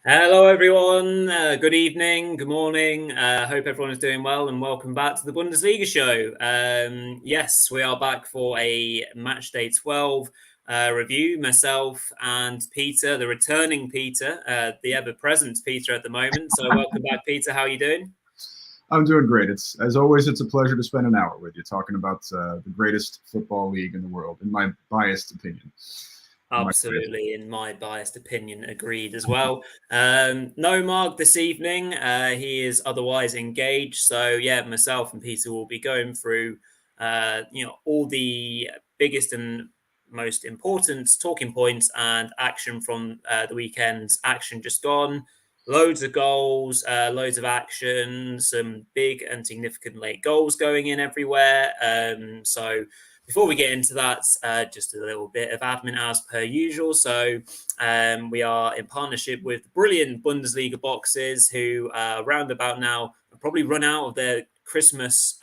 Hello, everyone. Good evening, good morning. Hope everyone is doing well, and welcome back to the Bundesliga show. Yes, we are back for a match day 12 review. Myself and Peter, the returning Peter, the ever present Peter at the moment. So, welcome back, Peter. How are you doing? I'm doing great. It's as always, it's a pleasure to spend an hour with you talking about the greatest football league in the world, in my biased opinion. Absolutely, in my biased opinion, agreed as well. No Mark this evening. He is otherwise engaged. So yeah, myself and Peter will be going through, all the biggest and most important talking points and action from the weekend's action just gone. Loads of goals, loads of action, some big and significant late goals going in everywhere. So before we get into that, just a little bit of admin as per usual. So we are in partnership with brilliant Bundesliga boxes who roundabout now have probably run out of their Christmas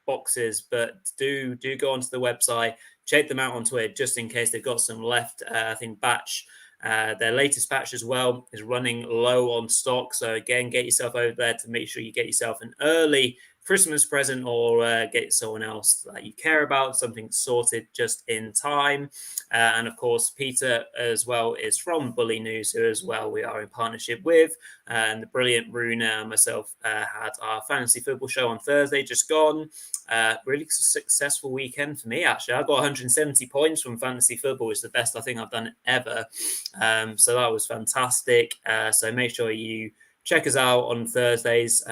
boxes, but do go onto the website, check them out on Twitter just in case they've got some left. I think their latest batch as well is running low on stock. So again, get yourself over there to make sure you get yourself an early Christmas present or get someone else that you care about something sorted just in time. And of course, Peter as well is from Bully News, who as well we are in partnership with. And the brilliant Runa and myself had our fantasy football show on Thursday, just gone. Really successful weekend for me, actually. I got 170 points from fantasy football. It's the best I think I've done ever. So that was fantastic. So make sure you check us out on Thursdays,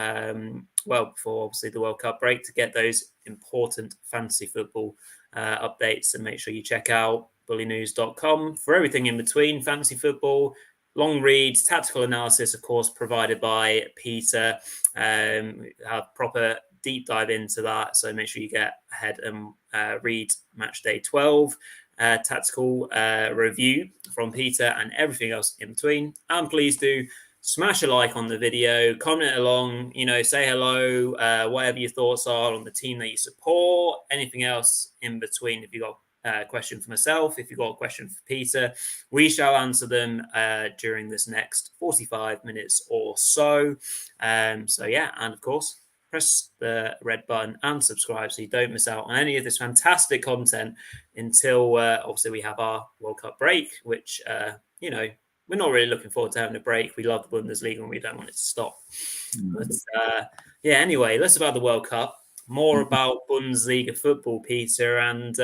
before obviously the World Cup break, to get those important fantasy football updates. And make sure you check out bullynews.com for everything in between fantasy football, long reads, tactical analysis, of course, provided by Peter. Have proper deep dive into that. So make sure you get ahead and read Match Day 12. Tactical review from Peter and everything else in between. And please do smash a like on the video, comment along, say hello, whatever your thoughts are on the team that you support, anything else in between. If you've got a question for myself, if you've got a question for Peter, we shall answer them during this next 45 minutes or so. And of course, press the red button and subscribe so you don't miss out on any of this fantastic content until obviously we have our World Cup break, which, we're not really looking forward to having a break. We love the Bundesliga and we don't want it to stop. But anyway, less about the World Cup, more about Bundesliga football, Peter. And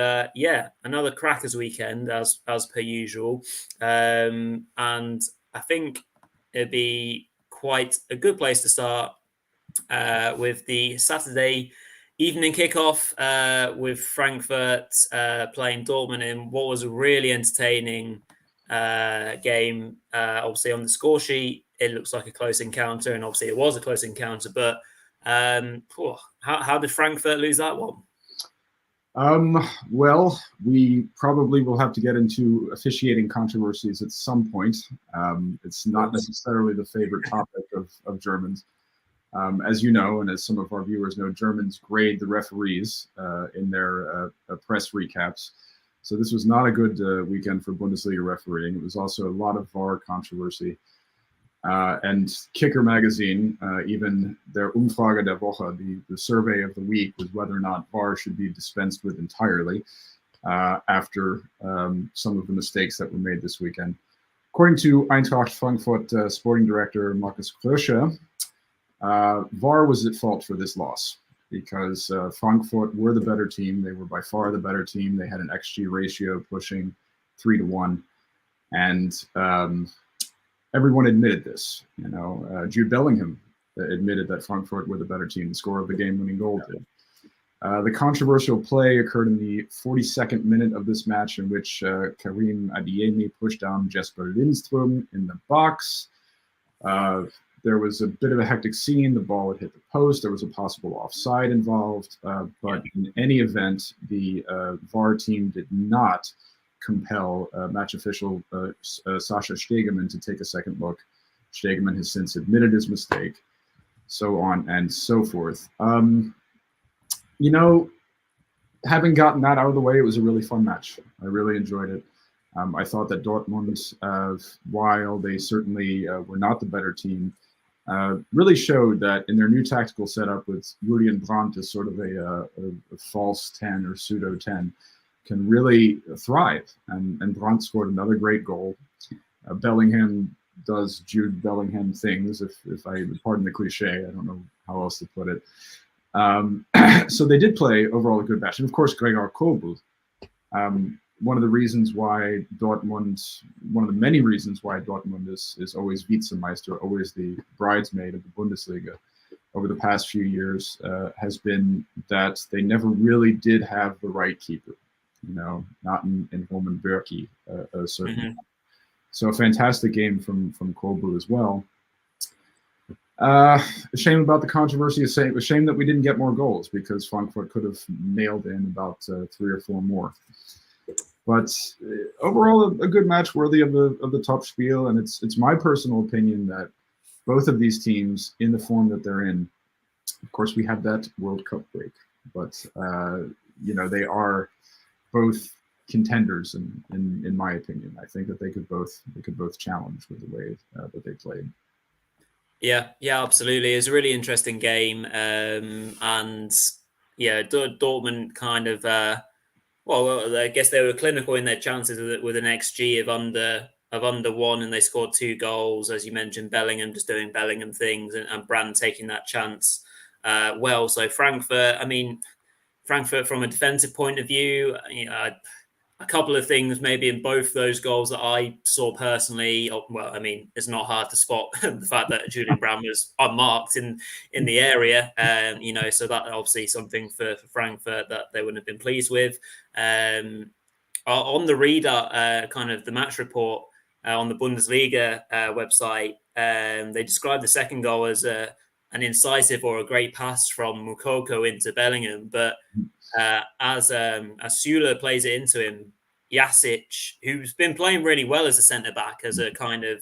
another crackers weekend as per usual. And I think it'd be quite a good place to start with the Saturday evening kickoff with Frankfurt playing Dortmund in what was a really entertaining game. Obviously, on the score sheet, it looks like a close encounter, and obviously, it was a close encounter. But how did Frankfurt lose that one? Well, we probably will have to get into officiating controversies at some point. It's not necessarily the favorite topic of Germans. As you know, and as some of our viewers know, Germans grade the referees in their press recaps. So this was not a good weekend for Bundesliga refereeing. It was also a lot of VAR controversy. And Kicker magazine, even their Umfrage der Woche, the survey of the week, was whether or not VAR should be dispensed with entirely after some of the mistakes that were made this weekend. According to Eintracht Frankfurt sporting director Markus Krösche, VAR was at fault for this loss because Frankfurt were the better team. They were by far the better team. They had an XG ratio pushing 3-1. And everyone admitted this. Jude Bellingham admitted that Frankfurt were the better team. The score of the game-winning goal did. The controversial play occurred in the 42nd minute of this match, in which Karim Adeyemi pushed down Jesper Lindström in the box. There was a bit of a hectic scene. The ball had hit the post. There was a possible offside involved. But in any event, the VAR team did not compel match official Sascha Stegemann to take a second look. Stegemann has since admitted his mistake, so on and so forth. Having gotten that out of the way, it was a really fun match. I really enjoyed it. I thought that Dortmund, while they certainly were not the better team, really showed that in their new tactical setup with Julian Brandt as sort of a false 10 or pseudo 10, can really thrive. And Brandt scored another great goal. Bellingham does Jude Bellingham things, if I pardon the cliche. I don't know how else to put it. So they did play overall a good match. And of course, Gregor Kobel, one of the reasons why Dortmund, one of the many reasons why Dortmund is always Vizemeister, always the bridesmaid of the Bundesliga over the past few years, has been that they never really did have the right keeper, not in Roman Bürki, certainly. Mm-hmm. So a fantastic game from Kobel as well. A shame about the controversy. A shame that we didn't get more goals, because Frankfurt could have nailed in about 3 or 4 more. But overall, a good match worthy of the top spiel. And it's my personal opinion that both of these teams, in the form that they're in, of course, we had that World Cup break, but they are both contenders in my opinion. I think that they could both challenge with the way that they played. Yeah, absolutely. It was a really interesting game, and yeah, Dortmund kind of. Well, I guess they were clinical in their chances with an XG of under 1, and they scored 2 goals, as you mentioned. Bellingham just doing Bellingham things, and Brand taking that chance well. So Frankfurt from a defensive point of view, a couple of things maybe in both those goals that I saw personally. Well, it's not hard to spot the fact that Julian Brand was unmarked in the area, so that obviously something for Frankfurt that they wouldn't have been pleased with. On the reader, kind of the match report on the Bundesliga website, they described the second goal as an incisive or a great pass from Moukoko into Bellingham, but as Süle plays it into him, Jasic, who's been playing really well as a centre-back, as a kind of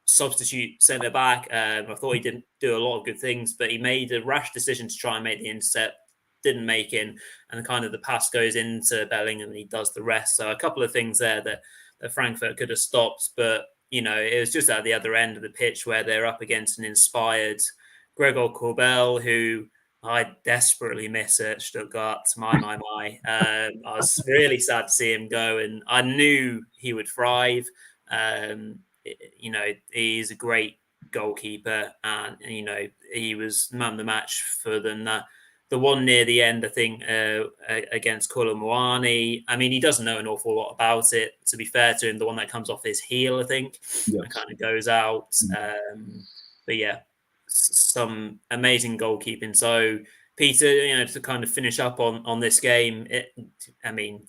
substitute centre-back, I thought he didn't do a lot of good things, but he made a rash decision to try and make the intercept, didn't make it, and kind of the pass goes into Bellingham and he does the rest. So a couple of things there that Frankfurt could have stopped, but it was just at the other end of the pitch where they're up against an inspired Gregor Kobel, who I desperately miss at Stuttgart. My. I was really sad to see him go, and I knew he would thrive. He's a great goalkeeper, and he was man of the match for them. The one near the end, I think, against Kolomuani. He doesn't know an awful lot about it. To be fair to him, the one that comes off his heel, I think, and kind of goes out. But yeah, some amazing goalkeeping. So, Peter, to kind of finish up on this game,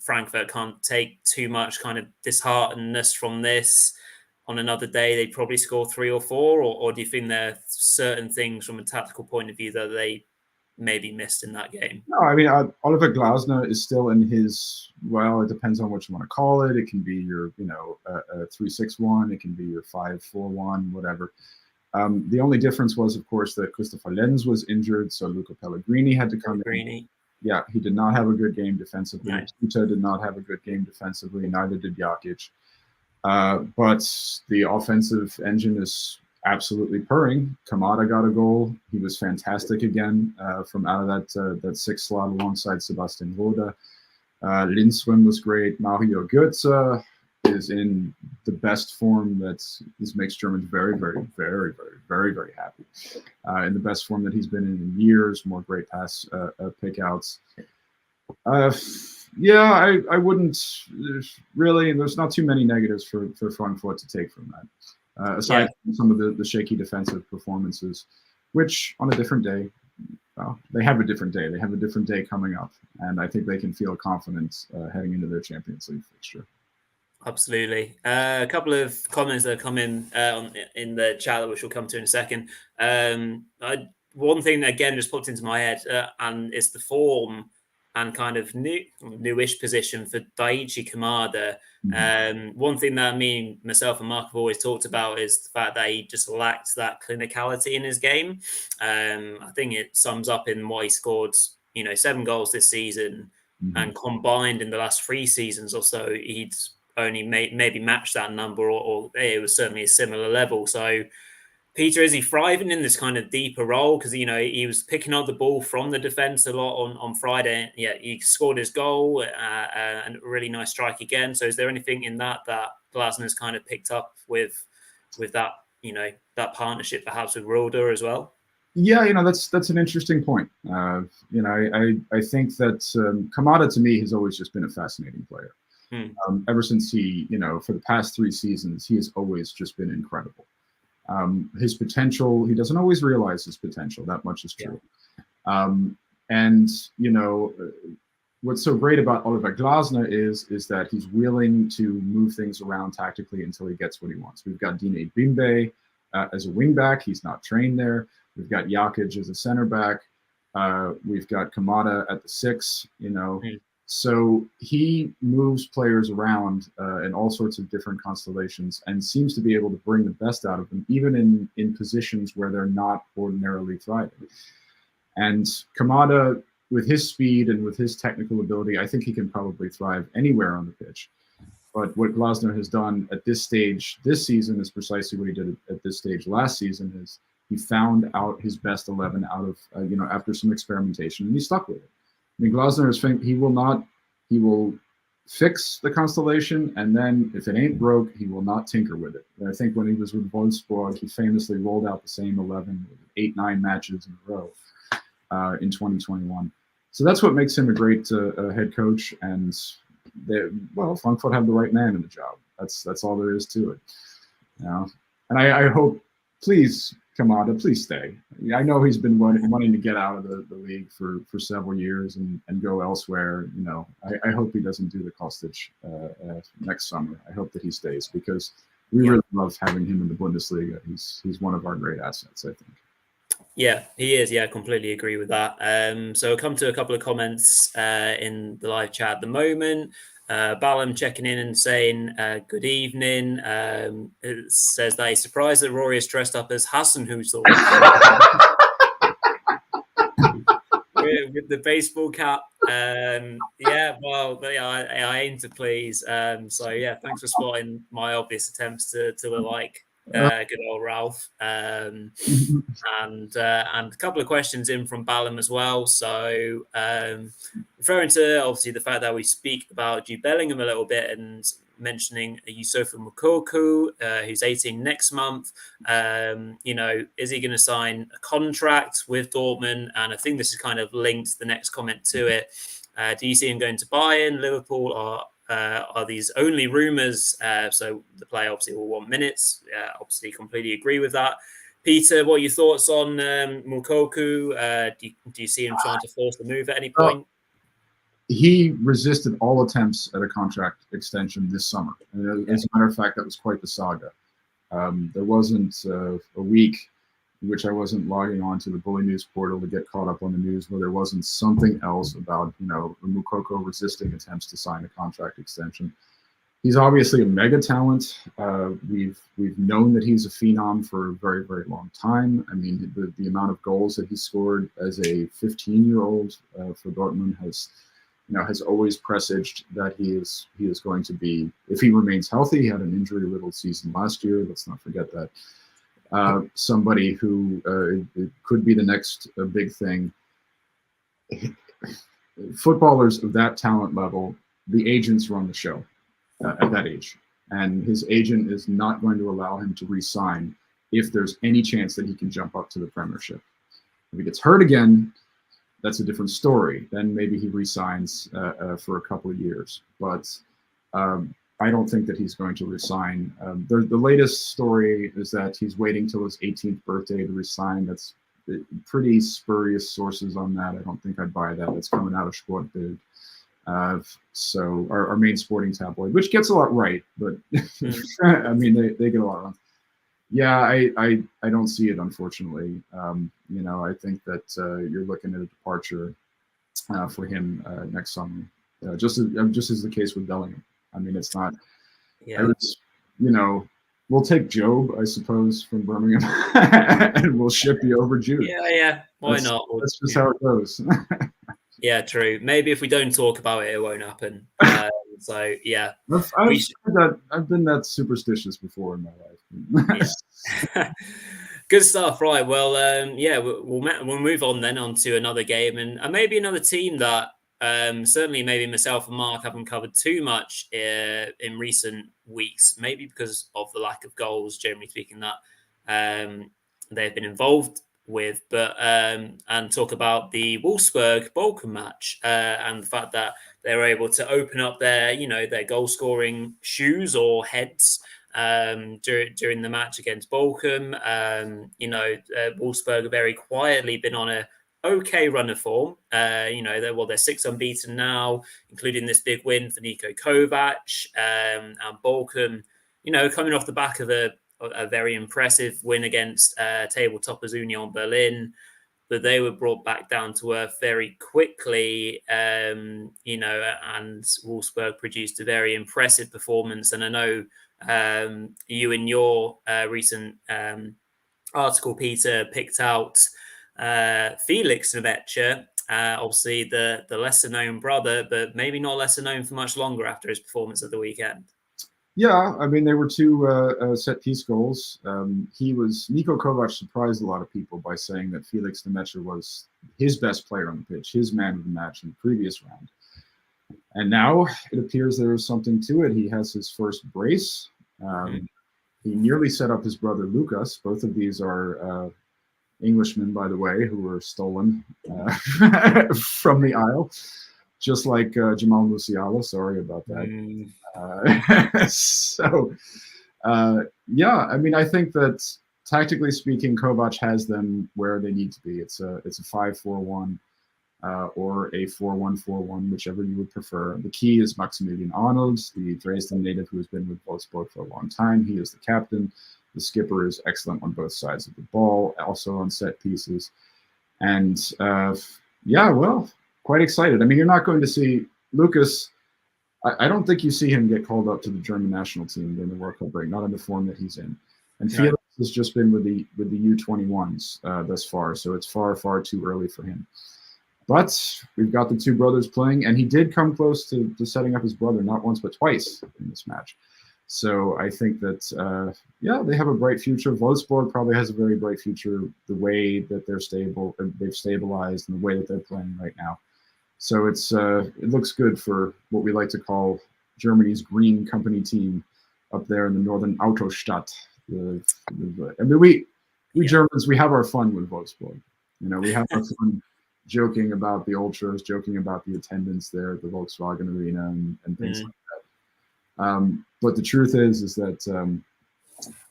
Frankfurt can't take too much kind of disheartenedness from this. On another day, they'd probably score 3 or 4, or do you think there are certain things from a tactical point of view that they maybe missed in that game? No, Oliver Glasner is still in his, well, it depends on what you want to call it. It can be your, 3-6-1. It can be your 5-4-1, whatever. The only difference was, of course, that Christopher Lenz was injured, so Luca Pellegrini had to come in. Yeah, he did not have a good game defensively. Tuta did not have a good game defensively. Neither did Jakic. But the offensive engine is absolutely purring. Kamada got a goal. He was fantastic again from out of that 6 slot alongside Sebastian Rode. Lindström was great. Mario Götze is in the best form this makes Germans very, very, very, very, very, very happy. In the best form that he's been in years. More great pass pickouts. Yeah, I wouldn't really, and there's not too many negatives for Frankfurt to take from that. Aside from some of the shaky defensive performances, which on a different day, well, they have a different day. They have a different day coming up, and I think they can feel confident heading into their Champions League fixture. Absolutely. A couple of comments that have come in the chat, which we'll come to in a second. One thing that again just popped into my head, and it's the form and kind of newish position for Daichi Kamada. One thing that myself and Mark have always talked about is the fact that he just lacked that clinicality in his game. I think it sums up in what he scored, 7 goals this season, and combined in the last 3 seasons or so, he'd only maybe match that number, or it was certainly a similar level. So, Peter, is he thriving in this kind of deeper role? Because, he was picking up the ball from the defence a lot on Friday. Yeah, he scored his goal and a really nice strike again. So is there anything in that Glasner's kind of picked up with that, that partnership perhaps with Roeder as well? Yeah, that's an interesting point. I think that Kamada to me has always just been a fascinating player. Ever since he, for the past 3 seasons, he has always just been incredible. His potential, he doesn't always realize his potential. That much is true. Yeah. And what's so great about Oliver Glasner is that he's willing to move things around tactically until he gets what he wants. We've got Dine Bimbe as a wingback. He's not trained there. We've got Jakic as a center back. We've got Kamada at the 6, So he moves players around in all sorts of different constellations and seems to be able to bring the best out of them, even in positions where they're not ordinarily thriving. And Kamada, with his speed and with his technical ability, I think he can probably thrive anywhere on the pitch. But what Glasner has done at this stage this season is precisely what he did at this stage last season. Is he found out his best 11 out of, after some experimentation, and he stuck with it. I mean, Glasner is he will fix the constellation, and then if it ain't broke, he will not tinker with it. And I think when he was with Wolfsburg, he famously rolled out the same 11 with 8-9 matches in a row in 2021. So that's what makes him a great head coach. And Frankfurt have the right man in the job. That's all there is to it. And I hope, please, Kamada, please stay. I know he's been wanting to get out of the league for several years and go elsewhere. I hope he doesn't do the Kostic next summer. I hope that he stays, because we really love having him in the Bundesliga. He's one of our great assets, I think. Yeah, he is. Yeah, I completely agree with that. So I'll come to a couple of comments in the live chat at the moment. Balam checking in and saying, good evening. It says that he's surprised that Rory is dressed up as Hasenhüttl with the baseball cap. I aim to please. So yeah, thanks for spotting my obvious attempts to like good old Ralph. And a couple of questions in from Balam as well. So referring to obviously the fact that we speak about Jude Bellingham a little bit and mentioning Yusufa Moukoko, who's 18 next month. Is he going to sign a contract with Dortmund? And I think this is kind of linked the next comment to it. Do you see him going to Bayern, Liverpool, or are these only rumours? So the player obviously will want minutes. Obviously, completely agree with that. Peter, what are your thoughts on Moukoko? Do you see him trying to force the move at any point? He resisted all attempts at a contract extension this summer. And as a matter of fact, that was quite the saga. There wasn't a week in which I wasn't logging on to the Bully News portal to get caught up on the news where there wasn't something else about, Moukoko resisting attempts to sign a contract extension. He's obviously a mega talent. We've known that he's a phenom for a very, very long time. I mean, the amount of goals that he scored as a 15-year-old for Dortmund has always presaged that he is going to be, if he remains healthy. He had an injury-riddled season last year. Let's not forget that. Somebody who could be the next big thing. Footballers of that talent level, the agents run the show at that age. And his agent is not going to allow him to re-sign if there's any chance that he can jump up to the Premiership. If he gets hurt again, that's a different story. Then maybe he re-signs for a couple of years. But I don't think that he's going to resign. The latest story is that he's waiting till his 18th birthday to resign. That's pretty spurious sources on that. I don't think I'd buy that. It's coming out of Sportbild. So our main sporting tabloid, which gets a lot right, but I mean, they get a lot wrong. Yeah, I don't see it, unfortunately. I think that you're looking at a departure for him next summer, just as the case with Bellingham. I mean, it's not. Yeah. We'll take Job, I suppose, from Birmingham, and we'll ship you over Jude. Yeah. Why not? That's just how it goes. Yeah, true. Maybe if we don't talk about it, it won't happen. So yeah, I've been that superstitious before in my life. Yeah. Good stuff. Right. Well, yeah, we'll move on then onto another game and maybe another team that certainly maybe myself and Mark haven't covered too much in recent weeks, maybe because of the lack of goals, generally speaking, that they've been involved with. But and talk about the Wolfsburg Bochum match and the fact that they were able to open up their their goal scoring shoes or heads during the match against Bochum. Wolfsburg have very quietly been on a okay run of form. They're 6 unbeaten now, including this big win for Niko Kovac. And Bochum, coming off the back of a very impressive win against table toppers Union Berlin. But they were brought back down to earth very quickly, and Wolfsburg produced a very impressive performance. And I know you in your recent article, Peter, picked out Felix Nevecha, obviously the lesser known brother, but maybe not lesser known for much longer after his performance at the weekend. Yeah, I mean, they were two set piece goals. Niko Kovac surprised a lot of people by saying that Felix Nemecha was his best player on the pitch, his man of the match in the previous round. And now it appears there is something to it. He has his first brace. He nearly set up his brother Lucas. Both of these are Englishmen, by the way, who were stolen from the Isle. Just like Jamal Musiala, sorry about that. Yeah, I mean, I think that tactically speaking, Kovac has them where they need to be. It's a 5-4-1 or a 4-1-4-1, whichever you would prefer. The key is Maximilian Arnold, the Dresden native who has been with Wolfsburg for a long time. He is the captain. The skipper is excellent on both sides of the ball, also on set pieces. And yeah, well, quite excited. I mean, you're not going to see Lucas. I don't think you see him get called up to the German national team during the World Cup break, not in the form that he's in. And Felix has just been with the U21s thus far, so it's far too early for him. But we've got the two brothers playing, and he did come close to setting up his brother not once but twice in this match. So I think that yeah, they have a bright future. Wolfsburg probably has a very bright future. The way that they've stabilized, and the way that they're playing right now. So it looks good for what we like to call Germany's green company team up there in the northern Autostadt. I mean, we Germans, we have our fun with Wolfsburg. We have our fun joking about the ultras, joking about the attendance there at the Volkswagen Arena and things like that. But the truth is that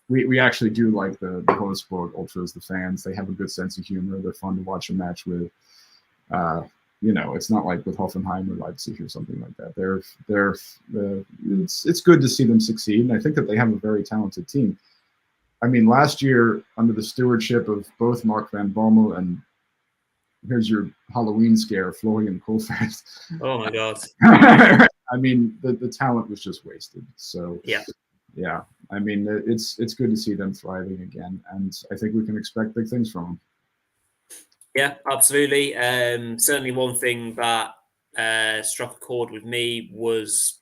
we actually do like the Wolfsburg ultras, the fans. They have a good sense of humor. They're fun to watch a match with. It's not like with Hoffenheim or Leipzig or something like that. It's good to see them succeed, and I think that they have a very talented team. I mean, last year under the stewardship of both Mark van Bommel and here's your Halloween scare, Florian Kohlfeld. Oh my God! I mean, the talent was just wasted. So yeah. I mean, it's good to see them thriving again, and I think we can expect big things from them. Yeah, absolutely. Certainly one thing that struck a chord with me was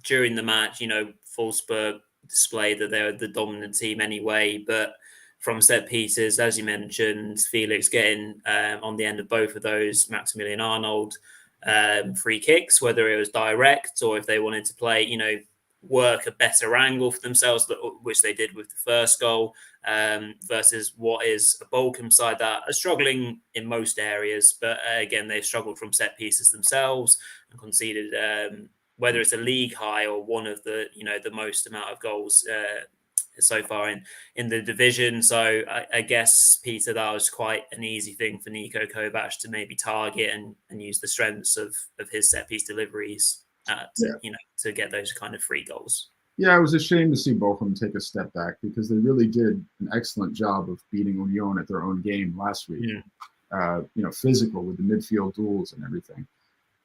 during the match, Wolfsburg displayed that they're the dominant team anyway, but from set pieces, as you mentioned, Felix getting on the end of both of those, Maximilian Arnold free kicks, whether it was direct or if they wanted to play, work a better angle for themselves, which they did with the first goal, versus what is a Bochum side that are struggling in most areas. But again, they've struggled from set pieces themselves and conceded, whether it's a league high or one of the, the most amount of goals so far in the division. So I guess, Peter, that was quite an easy thing for Niko Kovac to maybe target and use the strengths of his set piece deliveries to get those kind of free goals. Yeah, it was a shame to see Bochum take a step back because they really did an excellent job of beating Union at their own game last week. Physical with the midfield duels and everything.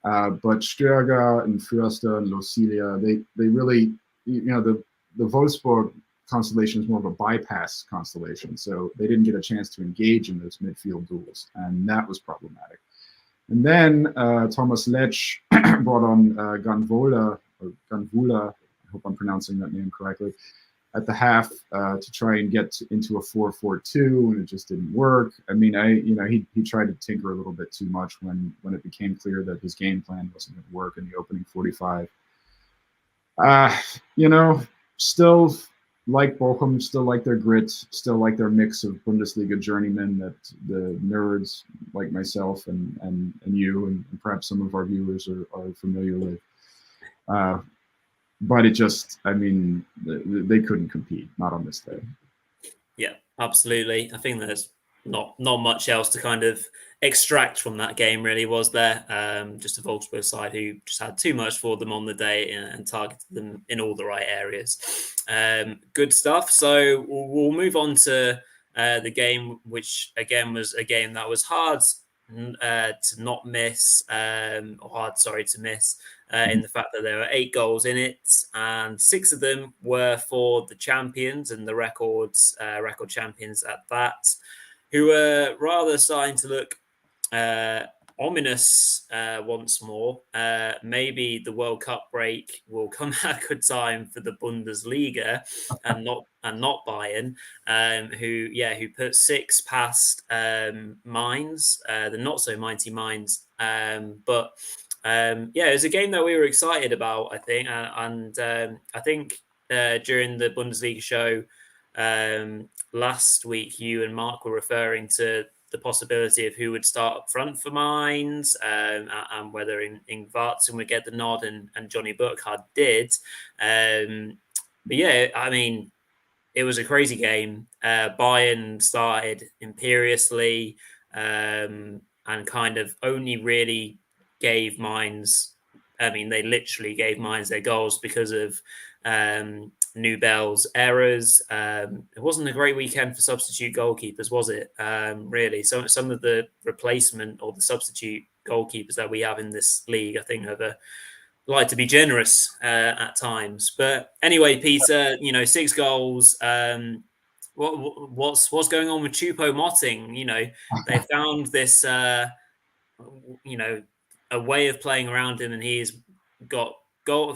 But Sturger and Förster and Losilia, they really, the Wolfsburg constellation is more of a bypass constellation, so they didn't get a chance to engage in those midfield duels, and that was problematic. And then Thomas Lech brought on Gunvola or Gunvula, I hope I'm pronouncing that name correctly, at the half to try and get into a 4-4-2, and it just didn't work. I mean, he tried to tinker a little bit too much when it became clear that his game plan wasn't going to work in the opening 45. Still like Bochum, still like their grit, still like their mix of Bundesliga journeymen that the nerds like myself and you and perhaps some of our viewers are familiar with. But it just, I mean, they couldn't compete, not on this day. Yeah, absolutely. I think there's not much else to kind of extract from that game, really, was there? Just a Wolfsburg side who just had too much for them on the day and targeted them in all the right areas. Good stuff. So we'll move on to the game, which again was a game that was hard to not miss, or hard, sorry, to miss. In the fact that there were 8 goals in it, and 6 of them were for the champions and the record champions at that, who were rather starting to look ominous once more. Maybe the World Cup break will come at a good time for the Bundesliga and not Bayern, who put 6 past Mainz, the not so mighty Mainz, but. It was a game that we were excited about, I think, and I think during the Bundesliga show last week, you and Mark were referring to the possibility of who would start up front for Mainz, and whether Ingvartsen would get the nod, and Johnny Burkhardt did. But yeah, I mean, it was a crazy game. Bayern started imperiously and kind of only really gave Mainz, I mean, they literally gave Mainz their goals because of Nubel's errors. It wasn't a great weekend for substitute goalkeepers, was it? Really, some of the replacement or the substitute goalkeepers that we have in this league, I think, like to be generous at times. But anyway, Peter, 6 goals. What's going on with Choupo-Moting? They found this, a way of playing around him, and he's got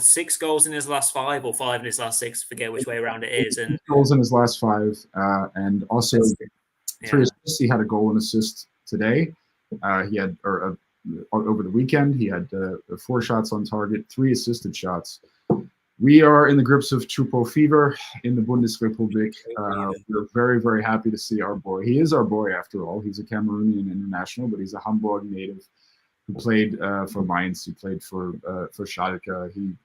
6 goals in his last 5 or 5 in his last 6. Forget which way around it is. And goals in his last 5, and also 3 assists. He had a goal and assist today. He had over the weekend. He had 4 shots on target, 3 assisted shots. We are in the grips of Choupo fever in the Bundesrepublik. We're very, very happy to see our boy. He is our boy after all. He's a Cameroonian international, but he's a Hamburg native who played for Mainz. He played for Schalke.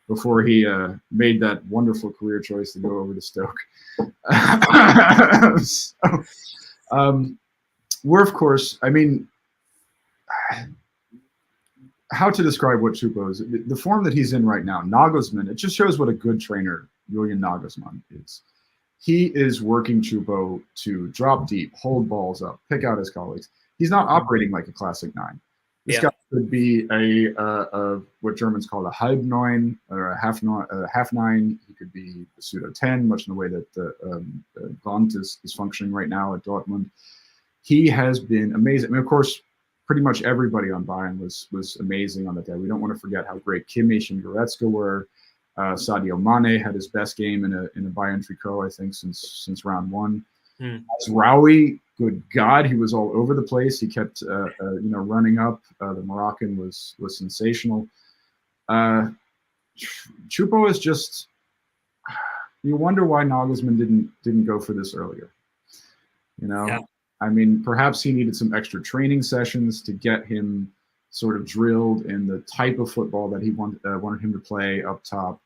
Before he made that wonderful career choice to go over to Stoke. We're, of course, I mean, how to describe what Choupo is. The form that he's in right now, Nagelsmann, it just shows what a good trainer Julian Nagelsmann is. He is working Choupo to drop deep, hold balls up, pick out his colleagues. He's not operating like a classic 9. This guy could be a what Germans call a halb 9 or a half 9. He could be a pseudo 10, much in the way that Brandt is functioning right now at Dortmund. He has been amazing. I mean, of course, pretty much everybody on Bayern was amazing on that day. We don't want to forget how great Kimmich and Goretzka were. Sadio Mane had his best game in a Bayern tricot, I think, since round 1. Azraoui, good God, he was all over the place. He kept running up. The Moroccan was sensational. Choupo is just, you wonder why Nagelsmann didn't go for this earlier. I mean, perhaps he needed some extra training sessions to get him sort of drilled in the type of football that he wanted him to play up top.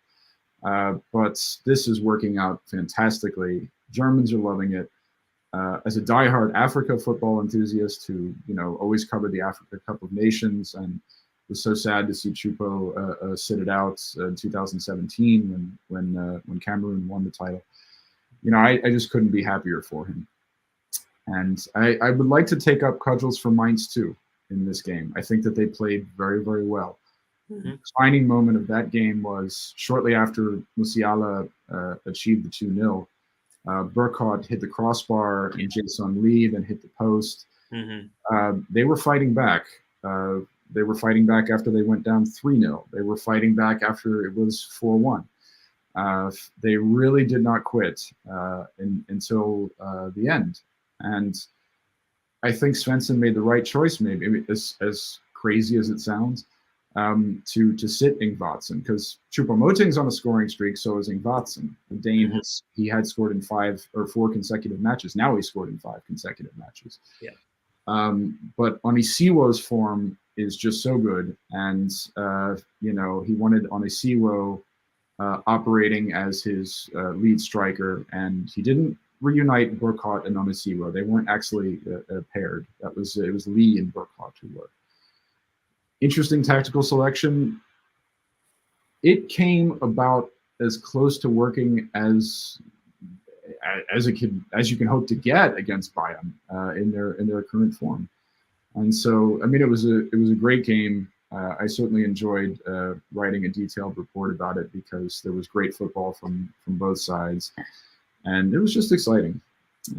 But this is working out fantastically. Germans are loving it. As a diehard Africa football enthusiast who, always covered the Africa Cup of Nations and was so sad to see Choupo sit it out in 2017 when Cameroon won the title. I just couldn't be happier for him. And I would like to take up cudgels for Mainz too in this game. I think that they played very, very well. The defining moment of that game was shortly after Musiala achieved the 2-0. Burkhardt hit the crossbar and Jason Lee then hit the post. They were fighting back. They were fighting back after they went down 3-0. They were fighting back after it was 4-1. They really did not quit until the end. And I think Svensson made the right choice, maybe, as crazy as it sounds, to sit Ingvartsen, because Choupo-Moting's on a scoring streak, so is Ingvartsen. The Dane, he had scored in 5 or 4 consecutive matches. Now he's scored in 5 consecutive matches. Yeah. But Onisiwo's form is just so good, and he wanted Onisiwo operating as his lead striker, and he didn't reunite Burkhardt and Onisiwo. They weren't actually paired. It was Lee and Burkhardt who were. Interesting tactical selection. It came about as close to working as you can hope to get against Bayern in their current form. And so, I mean, it was a great game. I certainly enjoyed writing a detailed report about it because there was great football from both sides, and it was just exciting.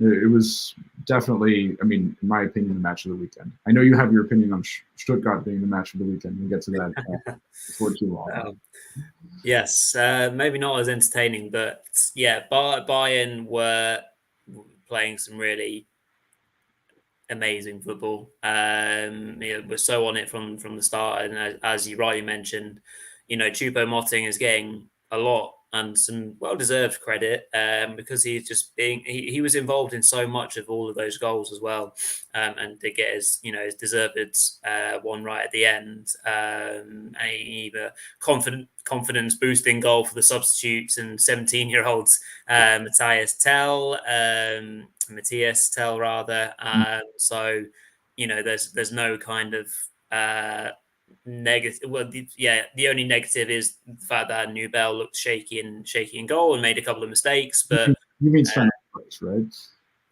It was definitely, I mean, in my opinion, the match of the weekend. I know you have your opinion on Stuttgart being the match of the weekend. We'll get to that before too long. Yes, maybe not as entertaining, but yeah, Bayern were playing some really amazing football. We're so on it from the start, and as you rightly mentioned, Choupo-Moting is getting a lot and some well-deserved credit because he's just he was involved in so much of all of those goals as well, and to get his deserved one right at the end, either confidence boosting goal for the substitutes and 17-year-olds Matthias Tell rather. So there's no kind of negative. Well, the only negative is the fact that Nubel looked shaky in goal and made a couple of mistakes. But you mean Sven Ulreich, right?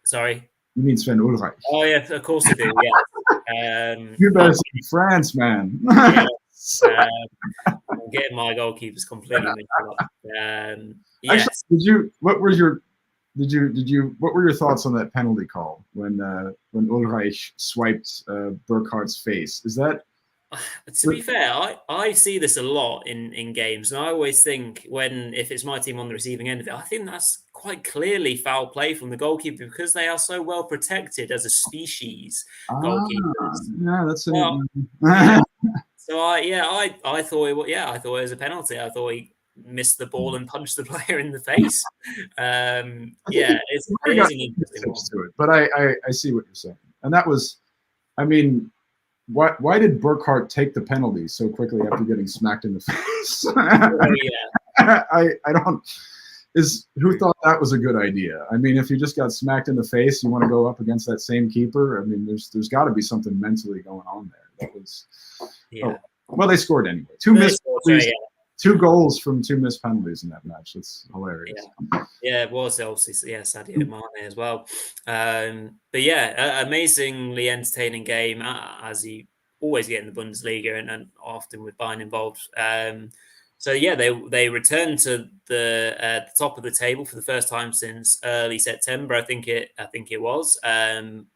Sorry, you mean Sven Ulreich? Oh yeah, of course I do. Yeah, Nubel's in France, man. Yes, I'm getting my goalkeepers completely mixed up. Yes. Actually, what were your thoughts on that penalty call when Ulreich swiped Burkhardt's face? Is that? To be fair, I see this a lot in games, and I always think if it's my team on the receiving end of it, I think that's quite clearly foul play from the goalkeeper because they are so well protected as a species. Goalkeepers. Yeah, that's it. Yeah. So I thought it was a penalty. I thought he missed the ball and punched the player in the face. It is an interesting one. To it, but I see what you're saying, and that was, I mean. Why did Burkhardt take the penalty so quickly after getting smacked in the face? I don't. Who thought that was a good idea? I mean, if you just got smacked in the face, you want to go up against that same keeper. I mean, there's got to be something mentally going on there. That was. Yeah. Well, they scored anyway. Two goals from 2 missed penalties in that match. That's hilarious. Yeah, it was obviously Sadio Mane as well. But amazingly entertaining game as you always get in the Bundesliga and often with Bayern involved. They returned to the top of the table for the first time since early September. I think it was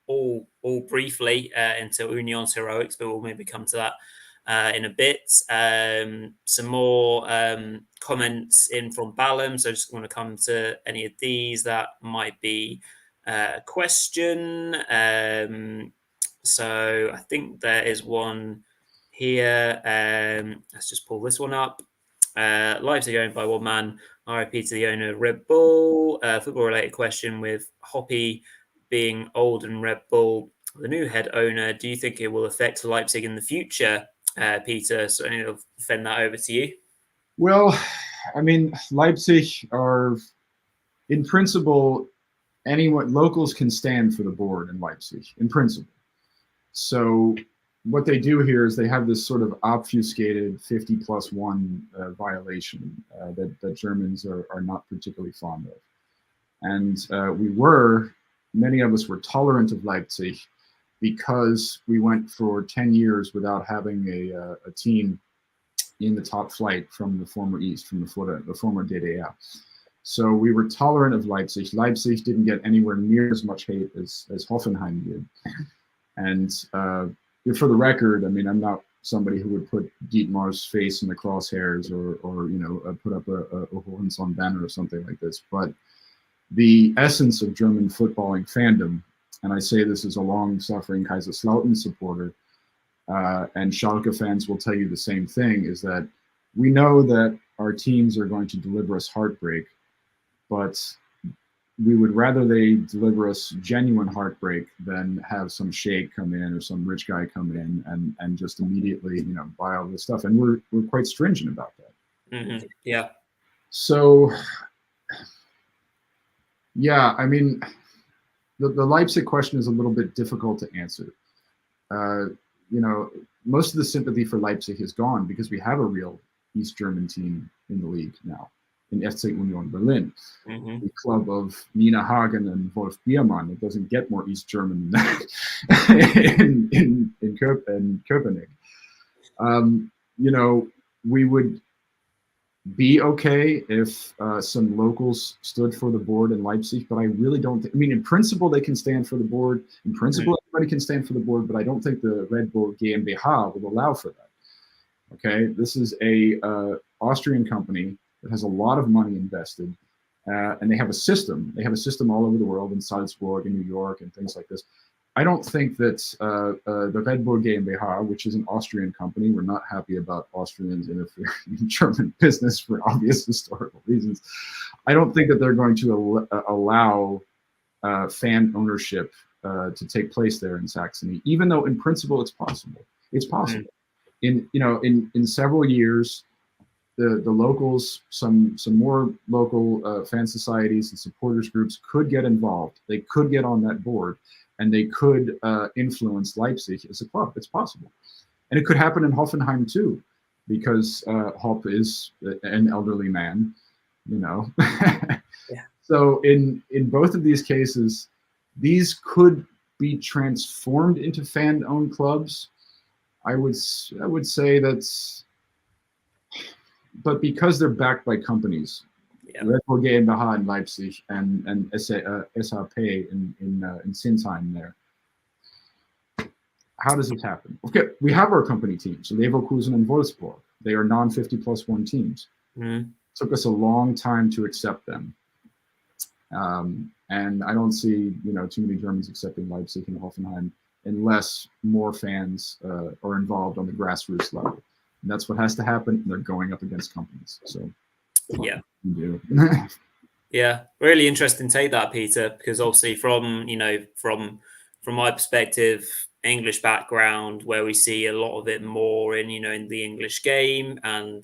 all briefly until Union's heroics, but we'll maybe come to that in a bit. Some more comments in from Ballum, so I just want to come to any of these that might be a question. So I think there is one here. Let's just pull this one up. Leipzig owned by one man. RIP to the owner of Red Bull. Football related question with Hoppy being old and Red Bull, the new head owner. Do you think it will affect Leipzig in the future? Peter, so I'll send that over to you. Well, I mean, Leipzig are, in principle, locals can stand for the board in Leipzig, in principle. So what they do here is they have this sort of obfuscated 50+1 violation that Germans are not particularly fond of. And many of us were tolerant of Leipzig because we went for 10 years without having a team in the top flight from the former East, from the former DDR. So we were tolerant of Leipzig. Leipzig didn't get anywhere near as much hate as Hoffenheim did. And for the record, I mean, I'm not somebody who would put Dietmar's face in the crosshairs, or put up a Hohenzollern banner or something like this. But the essence of German footballing fandom, and I say this as a long-suffering Kaiserslautern supporter, and Schalke fans will tell you the same thing, is that we know that our teams are going to deliver us heartbreak, but we would rather they deliver us genuine heartbreak than have some sheikh come in or some rich guy come in and just immediately, buy all this stuff. And we're quite stringent about that. Mm-hmm. Yeah. So, yeah, I mean, the Leipzig question is a little bit difficult to answer. Most of the sympathy for Leipzig is gone because we have a real East German team in the league now, in FC Union Berlin, the club of Nina Hagen and Wolf Biermann. It doesn't get more East German than that in Köpenick. We would be okay if some locals stood for the board in Leipzig, but I really don't think, in principle, they can stand for the board. In principle, everybody can stand for the board, but I don't think the Red Bull GmbH will allow for that. Okay, this is a Austrian company that has a lot of money invested, and they have a system. They have a system all over the world, in Salzburg and New York and things like this. I don't think that the Red Bull GmbH, which is an Austrian company, we're not happy about Austrians interfering in German business for obvious historical reasons. I don't think that they're going to allow fan ownership to take place there in Saxony, even though in principle it's possible. It's possible. In several years, the locals, some more local fan societies and supporters groups could get involved. They could get on that board, and they could influence Leipzig as a club. It's possible. And it could happen in Hoffenheim too, because Hopp is an elderly man, Yeah. So in both of these cases, these could be transformed into fan-owned clubs. I would say that's, but because they're backed by companies, Red Bull GmbH in Leipzig and SAP in Sinsheim there. How does it happen? Okay, we have our company teams, so Leverkusen and Wolfsburg. They are non-50+1 teams. It took us a long time to accept them. And I don't see, too many Germans accepting Leipzig and Hoffenheim unless more fans are involved on the grassroots level. And that's what has to happen. And they're going up against companies. So, yeah. Yeah, really interesting take that, Peter, because obviously from my perspective, English background, where we see a lot of it more in the English game, and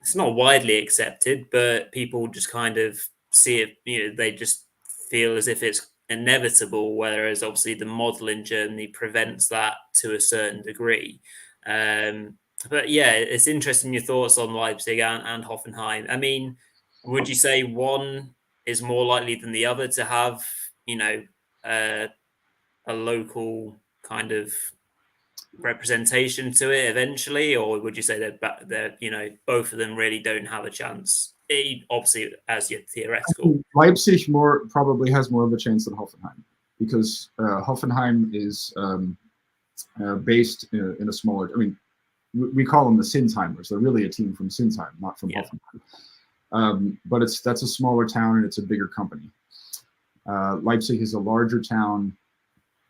it's not widely accepted, but people just kind of see it, they just feel as if it's inevitable, whereas obviously the model in Germany prevents that to a certain degree. But yeah, it's interesting your thoughts on Leipzig and Hoffenheim. I mean, would you say one is more likely than the other to have, a local kind of representation to it eventually, or would you say that both of them really don't have a chance? Obviously, as your theoretical. Leipzig probably has more of a chance than Hoffenheim, because Hoffenheim is based in a smaller. We call them the Sinsheimers. They're really a team from Sinsheim, not from Hoffenheim. But that's a smaller town and it's a bigger company. Leipzig is a larger town,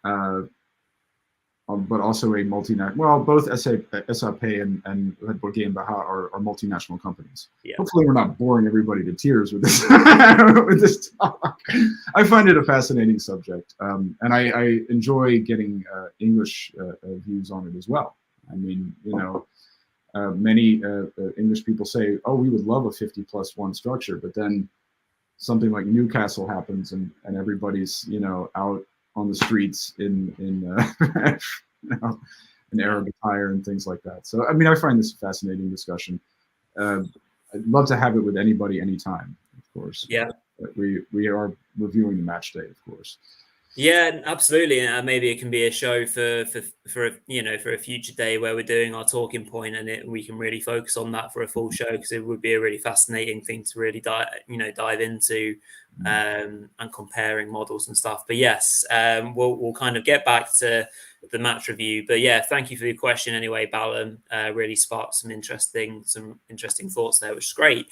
but also a multinational. Well, both SAP and Red Bull GmbH are multinational companies. Yeah. Hopefully, we're not boring everybody to tears with this with this talk. I find it a fascinating subject, and I enjoy getting English views on it as well. Many English people say, "Oh, we would love a 50+1 structure," but then something like Newcastle happens, and everybody's out on the streets in Arab attire and things like that. So I find this a fascinating discussion. I'd love to have it with anybody, anytime, of course. Yeah. But we are reviewing the match day, of course. Yeah, absolutely. And maybe it can be a show for for a future day where we're doing our talking point, and we can really focus on that for a full show, because it would be a really fascinating thing to really dive into, and comparing models and stuff. But yes, we'll kind of get back to the match review. But yeah, thank you for your question anyway, Ballum. Really sparked some interesting thoughts there, which is great.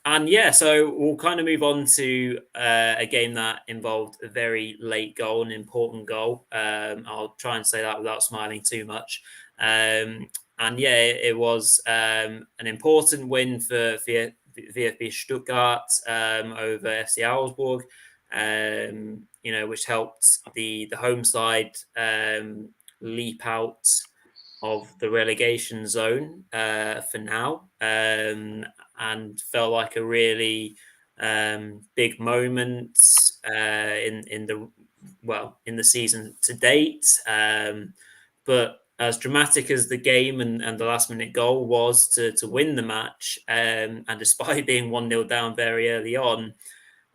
And yeah, so we'll kind of move on to a game that involved a very late goal, an important goal. I'll try and say that without smiling too much. And yeah, it was an important win for VfB Stuttgart over FC Augsburg, which helped the home side leap out of the relegation zone for now, and felt like a really big moment in the season to date. But as dramatic as the game and the last minute goal was to win the match, and despite being 1-0 down very early on,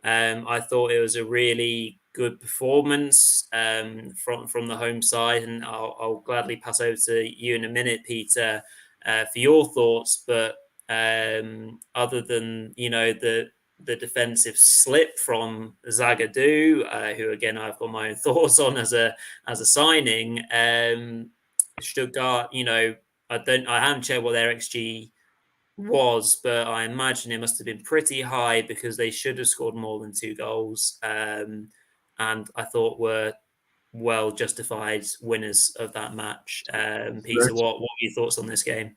I thought it was a really good performance from the home side, and I'll gladly pass over to you in a minute, Peter, for your thoughts. But other than the defensive slip from Zagadou, who again I've got my own thoughts on as a signing, Stuttgart, I haven't checked what their XG was, but I imagine it must have been pretty high, because they should have scored more than 2 goals. And I thought were well justified winners of that match. Peter, what were your thoughts on this game?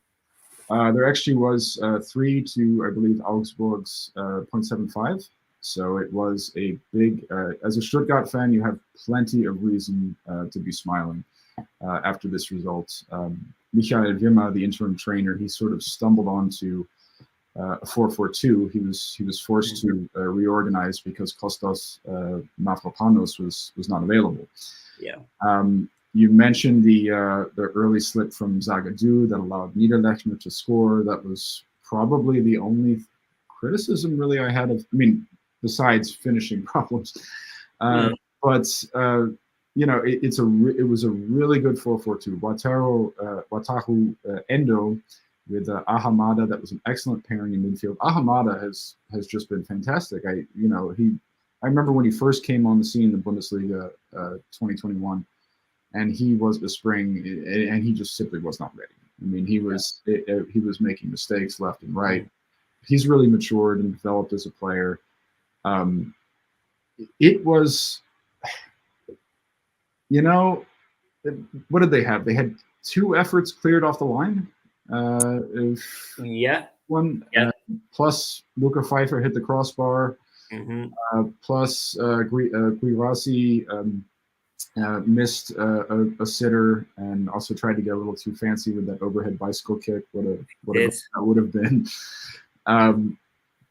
There actually was 3 to, I believe, Augsburg's 0.75. So it was a big, as a Stuttgart fan, you have plenty of reason to be smiling after this result. Michael Wimmer, the interim trainer, he sort of stumbled onto a 4-4-2. He was forced to reorganize because Kostas Mavropanos was not available. Yeah. You mentioned the early slip from Zagadou that allowed Niederlechner to score. That was probably the only criticism really I had of. I mean, besides finishing problems, but it was a really good 4-4-2. Wataru Endo with Ahamada, that was an excellent pairing in midfield. Ahamada has just been fantastic. I remember when he first came on the scene in the Bundesliga 2021, and he was a spring, and he just simply was not ready. I mean, he was making mistakes left and right. He's really matured and developed as a player. It was, what did they have? They had 2 efforts cleared off the line. Plus Luca Pfeiffer hit the crossbar. Plus Guirassi missed a sitter, and also tried to get a little too fancy with that overhead bicycle kick. What that would have been.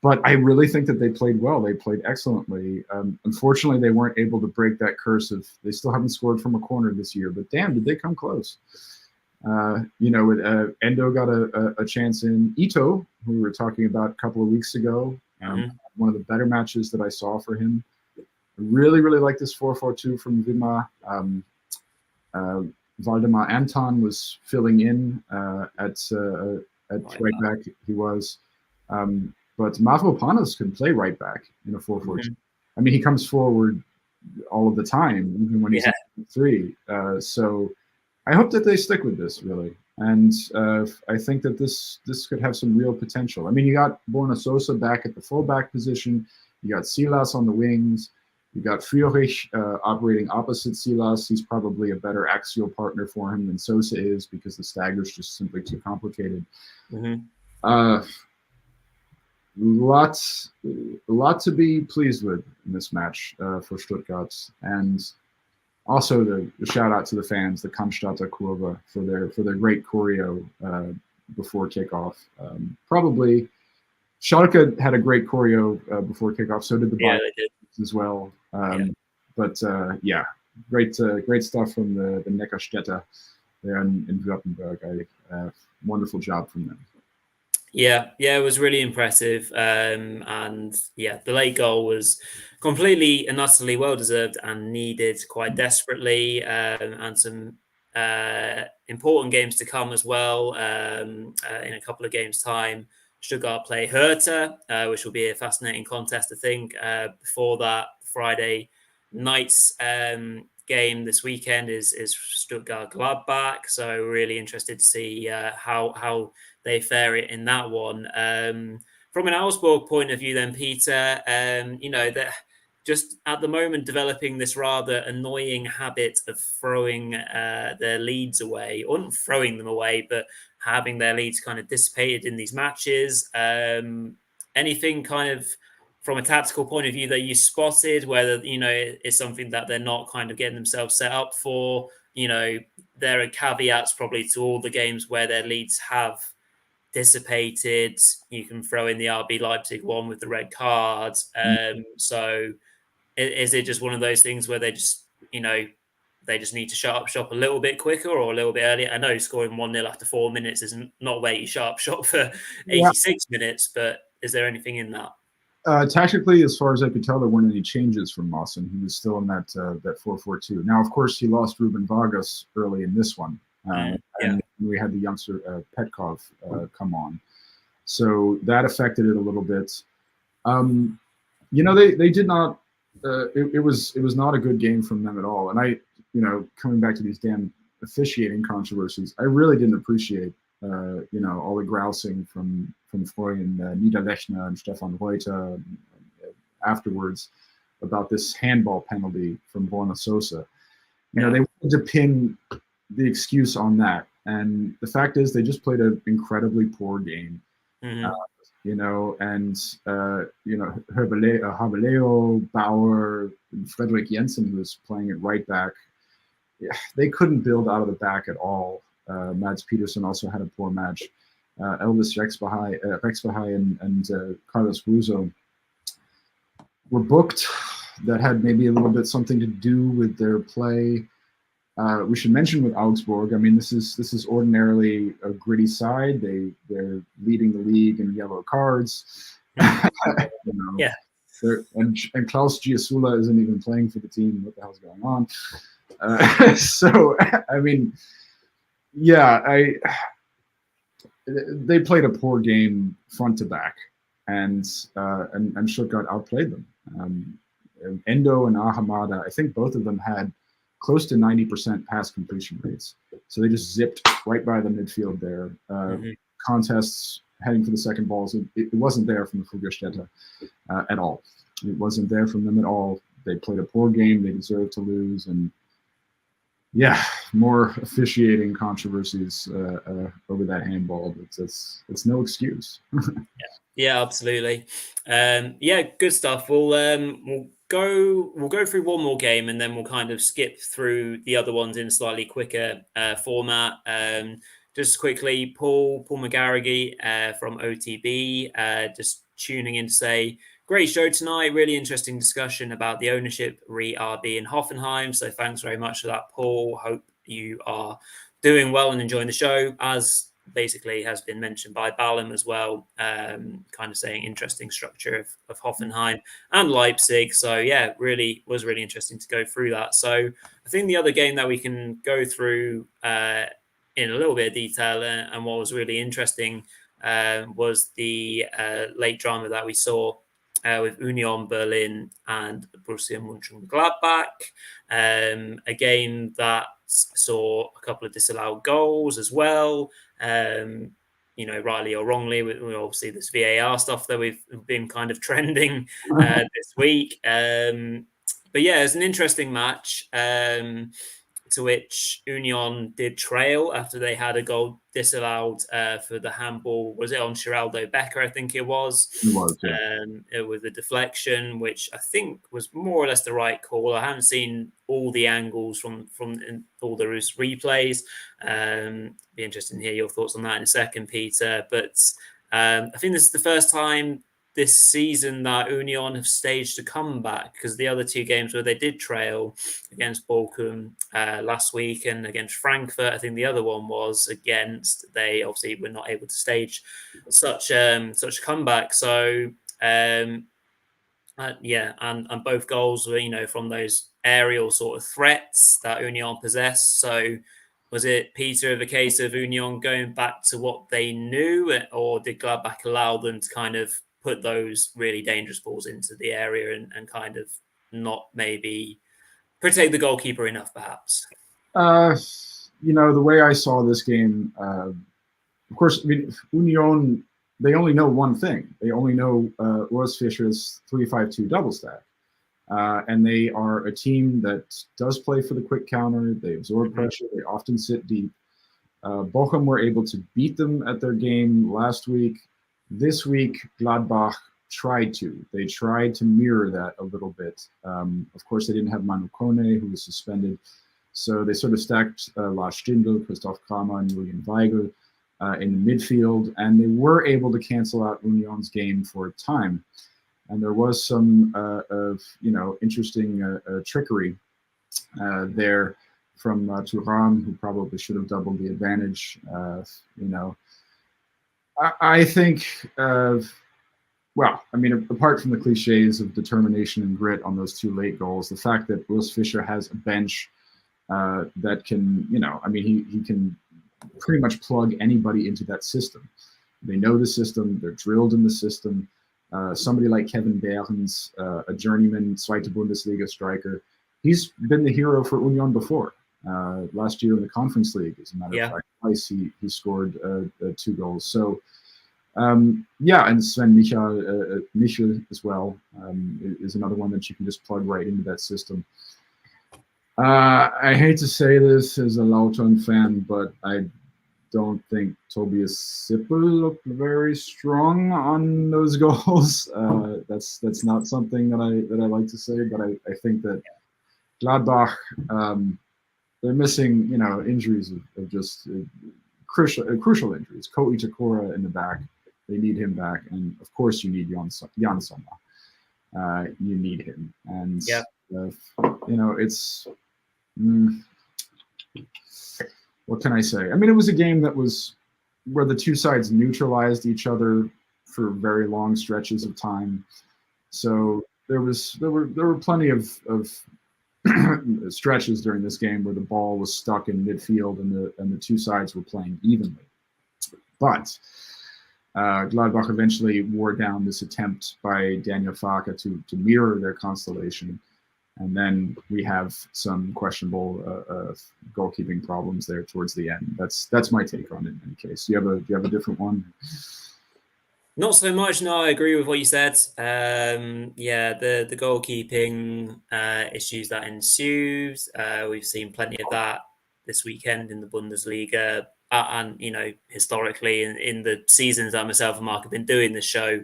But I really think that they played well. They played excellently. Unfortunately, they weren't able to break that curse of, they still haven't scored from a corner this year, but damn, did they come close. Endo got a chance in. Ito, who we were talking about a couple of weeks ago, one of the better matches that I saw for him. I really, really like this 4-4-2 from Wimmer. Valdemar Anton was filling in at right back. He was. But Mavropanos can play right back in a 4-4-2. I mean, he comes forward all of the time, even when he's in 3. So I hope that they stick with this, really. And I think that this could have some real potential. I mean, you got Borna Sosa back at the fullback position. You got Silas on the wings. You got Friedrich operating opposite Silas. He's probably a better axial partner for him than Sosa is, because the stagger's just simply too complicated. Lot to be pleased with in this match for Stuttgart, and also the shout out to the fans, the Cannstatter Kurve, for their great choreo before kickoff. Probably Schalke had a great choreo before kickoff, so did the Bayern as well. But great stuff from the Neckarstädter there in Württemberg. Wonderful job from them. Yeah, it was really impressive. And yeah, the late goal was completely and utterly well deserved and needed quite desperately. And some important games to come as well. In a couple of games' time, Stuttgart play Hertha, which will be a fascinating contest, I think. Before that, Friday night's game this weekend is Stuttgart Gladbach. So really interested to see how they fare it in that one. From an Augsburg point of view, then Peter, they're just at the moment developing this rather annoying habit of throwing their leads away, or not throwing them away, but having their leads kind of dissipated in these matches. Anything kind of from a tactical point of view that you spotted, whether it's something that they're not kind of getting themselves set up for? There are caveats probably to all the games where their leads have dissipated. You can throw in the RB Leipzig one with the red cards. So is it just one of those things where they just need to shut up shop a little bit quicker or a little bit earlier? I know scoring 1-0 after 4 minutes is not where you shut up shop for 86 minutes, but is there anything in that? Tactically, as far as I could tell, there weren't any changes from Mawson. He was still in that 4-4-2. Now, of course, he lost Ruben Vargas early in this one. And we had the youngster Petkov come on. So that affected it a little bit. They did not, it was not a good game from them at all. And coming back to these damn officiating controversies, I really didn't appreciate all the grousing from Florian Niederlechner and Stefan Reuter afterwards about this handball penalty from Borna Sosa. They wanted to pin the excuse on that, and the fact is they just played an incredibly poor game. Herbeleo, Bauer, and Frederick Jensen, who was playing at right back, they couldn't build out of the back at all. Mads Peterson also had a poor match. Elvis Rexbahai and Carlos Russo were booked. That had maybe a little bit something to do with their play. We should mention with Augsburg, I mean, this is ordinarily a gritty side. They're leading the league in yellow cards. And Klaus Giasula isn't even playing for the team. What the hell's going on? So I mean, they played a poor game front to back, and Stuttgart outplayed them. Endo and Ahamada, I think both of them had close to 90% pass completion rates. So they just zipped right by the midfield there. Contests heading for the second balls, it wasn't there from the Fugerstädter at all. It wasn't there from them at all. They played a poor game. They deserved to lose. And more officiating controversies over that handball. It's no excuse. Yeah, absolutely. Good stuff. We'll go through one more game and then we'll kind of skip through the other ones in a slightly quicker format. Just quickly, Paul McGarrigy from OTB just tuning in to say, great show tonight. Really interesting discussion about the ownership RB in Hoffenheim. So thanks very much for that, Paul. Hope you are doing well and enjoying the show, as basically has been mentioned by Balam as well, kind of saying interesting structure of Hoffenheim and Leipzig. So really interesting to go through that. So I think the other game that we can go through in a little bit of detail and what was really interesting was the late drama that we saw with Union Berlin and Borussia Mönchengladbach, a game that saw a couple of disallowed goals as well. Rightly or wrongly, we obviously this VAR stuff that we've been kind of trending this week. But it's an interesting match to which Union did trail after they had a goal disallowed for the handball. Was it on Geraldo Becker? I think it was. It was, yeah. With the deflection, which I think was more or less the right call. I haven't seen all the angles from all the replays. Be interested to hear your thoughts on that in a second, Peter. But I think this is the first time this season that Union have staged a comeback, because the other 2 games where they did trail, against Bochum last week and against Frankfurt, I think the other one was against, they obviously were not able to stage such a comeback. So yeah, and both goals were, from those aerial sort of threats that Union possessed. So was it, Peter, of a case of Union going back to what they knew, or did Gladbach allow them to kind of put those really dangerous balls into the area and kind of not maybe protect the goalkeeper enough, perhaps? The way I saw this game, of course, I mean, Union, they only know one thing. They only know Urs Fischer's 3-5-2 double stack. And they are a team that does play for the quick counter. They absorb pressure. They often sit deep. Bochum were able to beat them at their game last week. This week, Gladbach tried to. They tried to mirror that a little bit. Of course, they didn't have Manu Kone, who was suspended. So they sort of stacked Lars Stindl, Christoph Kramer, and Julian Weigel in the midfield. And they were able to cancel out Union's game for a time. And there was some, interesting trickery there from Thuram, who probably should have doubled the advantage. I think, apart from the cliches of determination and grit on those 2 late goals, the fact that Urs Fischer has a bench that can, he can pretty much plug anybody into that system. They know the system. They're drilled in the system. Somebody like Kevin Behrens, a journeyman Zweite Bundesliga striker, he's been the hero for Union before. Last year in the Conference League, as a matter of fact, twice he scored 2 goals. So, and Sven Michel as well is another one that you can just plug right into that system. I hate to say this as a Lautern fan, but I don't think Tobias Sippel looked very strong on those goals. That's not something that I like to say, but I think that Gladbach, they're missing injuries of just crucial injuries. Ko Itakura in the back, they need him back, and of course you need Jan Sommer. You need him, and it's. What can I say? I mean, it was a game that was where the 2 sides neutralized each other for very long stretches of time. So there were plenty of stretches during this game where the ball was stuck in midfield and the 2 sides were playing evenly. But Gladbach eventually wore down this attempt by Daniel Farke to mirror their constellation. And then we have some questionable goalkeeping problems there towards the end. That's my take on it. In any case, do you have a different one? Not so much. No, I agree with what you said. The goalkeeping issues that ensued. We've seen plenty of that this weekend in the Bundesliga, and historically in the seasons that myself and Mark have been doing this show,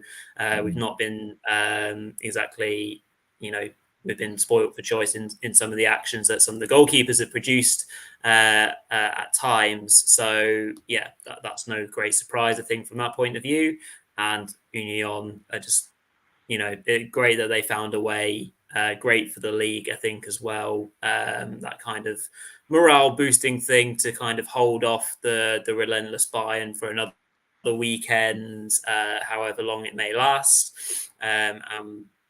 we've not been exactly we've been spoiled for choice in some of the actions that some of the goalkeepers have produced at times. So, that's no great surprise, I think, from that point of view. And Union are just, great that they found a way. Great for the league, I think, as well. That kind of morale-boosting thing to kind of hold off the relentless Bayern for another weekend, however long it may last.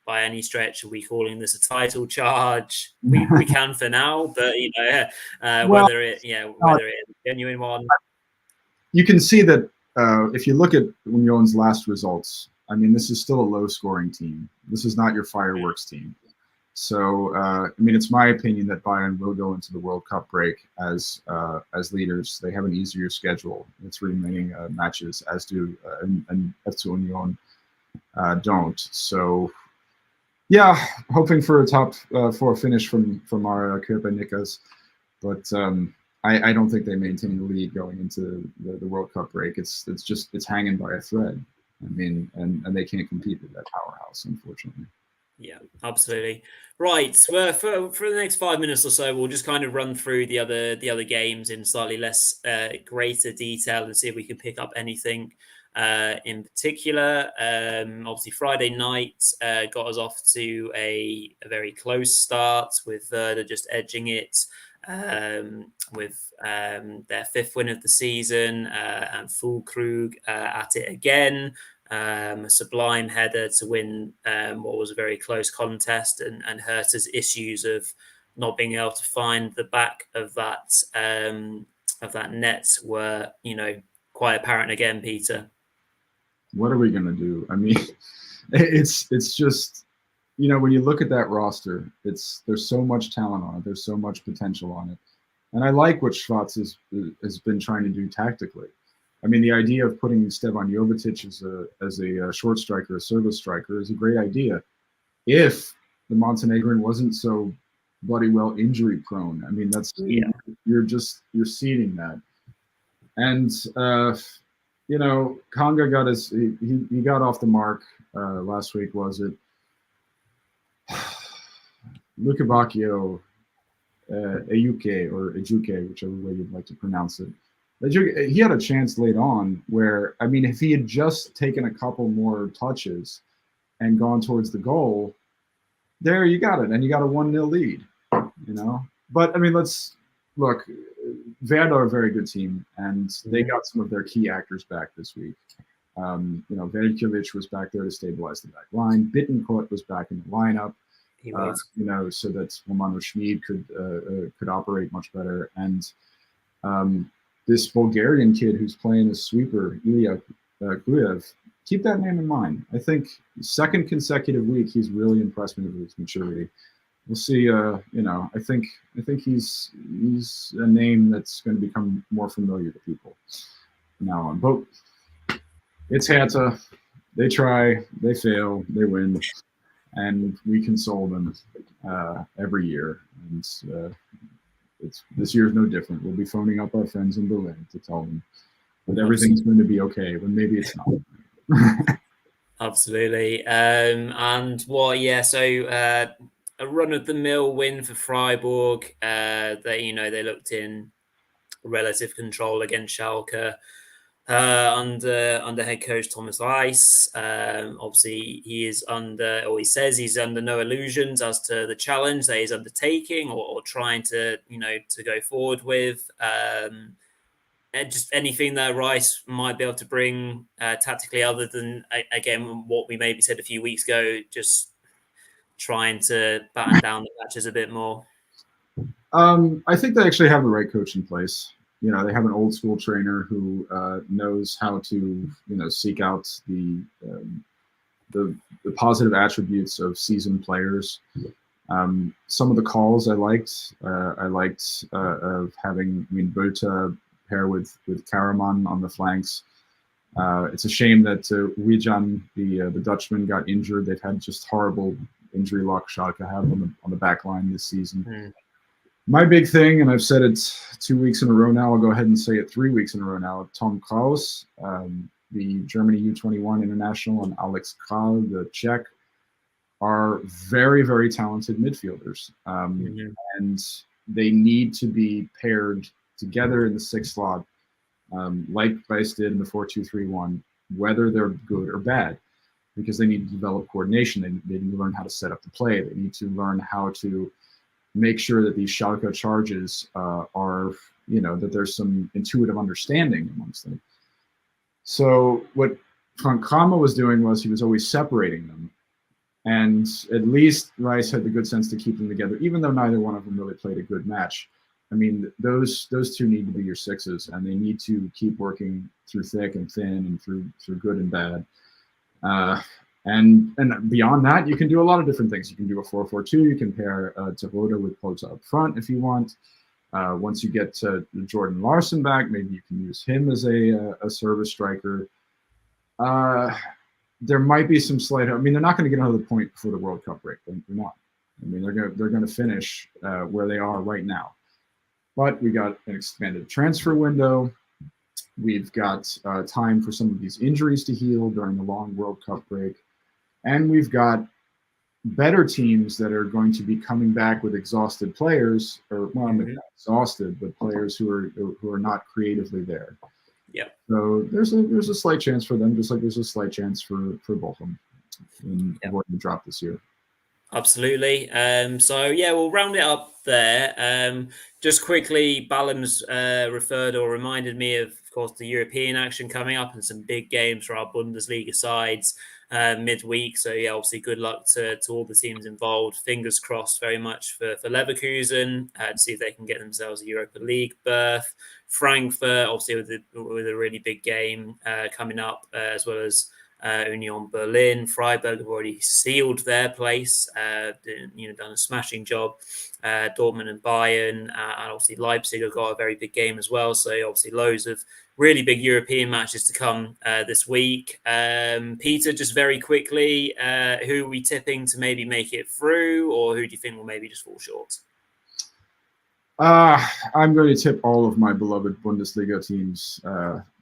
By any stretch, are we calling this a title charge? We can for now, but whether it is a genuine one. You can see that if you look at Union's last results, I mean, this is still a low-scoring team. This is not your fireworks team. So, it's my opinion that Bayern will go into the World Cup break as leaders. They have an easier schedule. It's 3 remaining matches, as do and FC Union don't. So. Yeah, hoping for a top 4 finish from our Köpenickers, but I don't think they maintain the lead going into the World Cup break. It's hanging by a thread. I mean, and they can't compete with that powerhouse, unfortunately. Yeah, absolutely. Right. Well, for the next 5 minutes or so, we'll just kind of run through the other games in slightly less greater detail and see if we can pick up anything in particular. Obviously, Friday night got us off to a very close start with Werder just edging it with their 5th win of the season, and Füllkrug at it again. A sublime header to win what was a very close contest, and Hertha's issues of not being able to find the back of that net were, quite apparent again, Peter. What are we going to do? I mean, it's just, when you look at that roster, there's so much talent on it. There's so much potential on it. And I like what Schwarz has been trying to do tactically. I mean, the idea of putting Stevan Jovetic as a short striker, a service striker, is a great idea. If the Montenegrin wasn't so bloody well injury prone. I mean, you're seeding that. And, Konga he got off the mark last week, was it? Luka Bacchio, Ejuke, whichever way you'd like to pronounce it. He had a chance late on where, I mean, if he had just taken a couple more touches and gone towards the goal, there you got it. And you got a 1-0 lead, But, I mean, let's look. Werder are a very good team, and they got some of their key actors back this week. Veljkovic was back there to stabilize the back line. Bittencourt was back in the lineup. He was. So that Romano Schmid could operate much better. And this Bulgarian kid who's playing as sweeper, Ilya Gruev, keep that name in mind. I think 2nd consecutive week, he's really impressed me with his maturity. We'll see. I think he's a name that's going to become more familiar to people from now on. But it's Hertha. They try, they fail, they win, and we console them every year. And this year is no different. We'll be phoning up our friends in Berlin to tell them that everything's going to be okay when maybe it's not. Absolutely. So a run-of-the-mill win for Freiburg. They looked in relative control against Schalke under head coach Thomas Reis. Obviously, he says he's under no illusions as to the challenge that he's undertaking or trying to go forward with. And just anything that Rice might be able to bring tactically, other than, again, what we maybe said a few weeks ago, just trying to batten down the matches a bit more? I think they actually have the right coach in place. They have an old school trainer who knows how to, seek out the positive attributes of seasoned players. Some of the calls I liked. Of having, Bota pair with Karaman on the flanks. It's a shame that Wijan, the Dutchman, got injured. They've had just horrible injury luck Schalke have on the back line this season. My big thing, and I've said it 2 weeks in a row now, I'll go ahead and say it 3 weeks in a row now, Tom Kraus, the Germany U21 international, and Alex Kral, the Czech, are very, very talented midfielders. And they need to be paired together in the 6th slot, like Rice did in the 4-2-3-1, whether they're good or bad, because they need to develop coordination. They need to learn how to set up the play. They need to learn how to make sure that these Schalke charges are, that there's some intuitive understanding amongst them. So what Frank Kramer was doing was he was always separating them. And at least Rice had the good sense to keep them together, even though neither one of them really played a good match. I mean, those two need to be your 6s, and they need to keep working through thick and thin and through good and bad. And beyond that, you can do a lot of different things. You can do a 4-4-2. You can pair Terodde with Pota up front if you want. Once you get Jordan Larson back, maybe you can use him as a service striker. There might be some slight. I mean, they're not going to get another point before the World Cup break. They're not. I mean, they're going to finish where they are right now. But we got an expanded transfer window. We've got time for some of these injuries to heal during the long World Cup break. And we've got better teams that are going to be coming back with exhausted players, or not exhausted, but players who are not creatively there. Yeah. So there's a slight chance for them, just like there's a slight chance for Bochum in avoiding the drop this year. Absolutely. So yeah, we'll round it up there. Just quickly, Ballum's referred or reminded me of course, the European action coming up and some big games for our Bundesliga sides midweek. So yeah, obviously, good luck to all the teams involved. Fingers crossed, very much for Leverkusen to see if they can get themselves a Europa League berth. Frankfurt, obviously, with a really big game coming up, as well as Union Berlin. Freiburg have already sealed their place, done a smashing job. Dortmund and Bayern, and obviously Leipzig have got a very big game as well. So obviously loads of really big European matches to come this week. Peter, just very quickly, who are we tipping to maybe make it through, or who do you think will maybe just fall short? I'm going to tip all of my beloved Bundesliga teams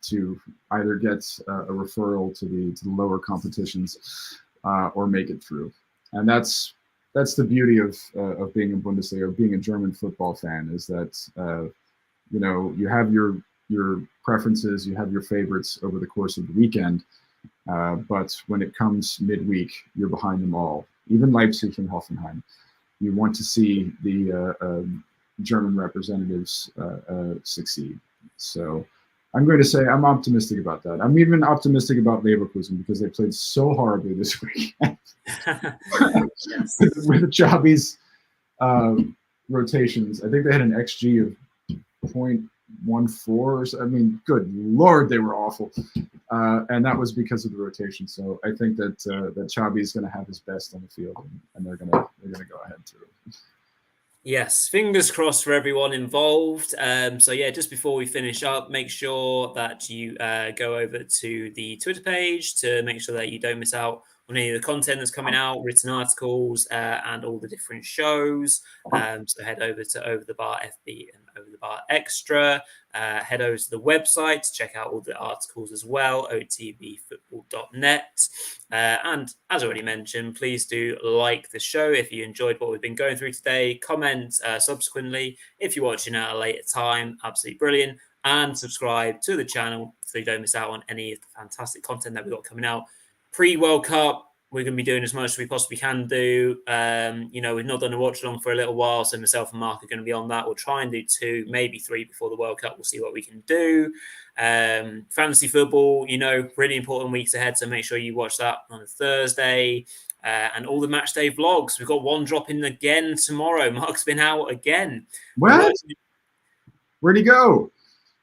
to either get a referral to the lower competitions or make it through, and that's the beauty of being in Bundesliga, being a German football fan, is that you have your preferences, you have your favorites over the course of the weekend, but when it comes midweek, you're behind them all, even Leipzig and Hoffenheim. You want to see the German representatives succeed. So I'm going to say I'm optimistic about that. I'm even optimistic about Leverkusen because they played so horribly this week. with Xabi's rotations. I think they had an XG of 0.14. I mean, good Lord, they were awful. And that was because of the rotation. So I think that Xabi is going to have his best on the field, and they're going to go ahead through. Yes, fingers crossed for everyone involved. So yeah, just before we finish up, make sure that you go over to the Twitter page to make sure that you don't miss out on any of the content that's coming out, written articles, and all the different shows. So head over to Over the Bar FB and Over the Bar Extra. Head over to the website to check out all the articles as well, otbfootball.net. And as already mentioned, please do like the show if you enjoyed what we've been going through today. Comment subsequently if you're watching at a later time. Absolutely brilliant. And subscribe to the channel so you don't miss out on any of the fantastic content that we've got coming out. Pre-World Cup, we're going to be doing as much as we possibly can do. We've not done a watch along for a little while, so myself and Mark are going to be on that. We'll try and do 2, maybe 3 before the World Cup. We'll see what we can do. Fantasy football, really important weeks ahead, so make sure you watch that on a Thursday. And all the match day vlogs. We've got one dropping again tomorrow. Mark's been out again. What? Where'd he go?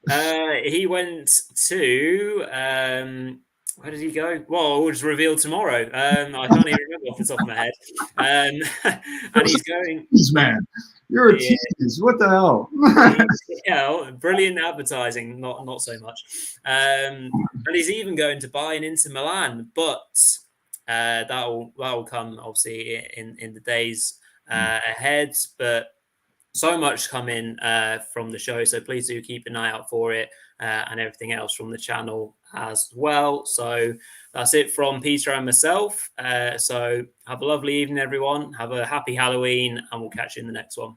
He went to... where did he go? Well, we'll just reveal tomorrow. I can't even remember off the top of my head. And he's going... Tease, man. You're a tease. What the hell? Yeah, brilliant advertising. Not so much. And he's even going to Bayern into Milan. But that will come, obviously, in the days ahead. But so much coming from the show. So please do keep an eye out for it. And everything else from the channel as well. So that's it from Peter and myself. So have a lovely evening, everyone. Have a happy Halloween, and we'll catch you in the next one.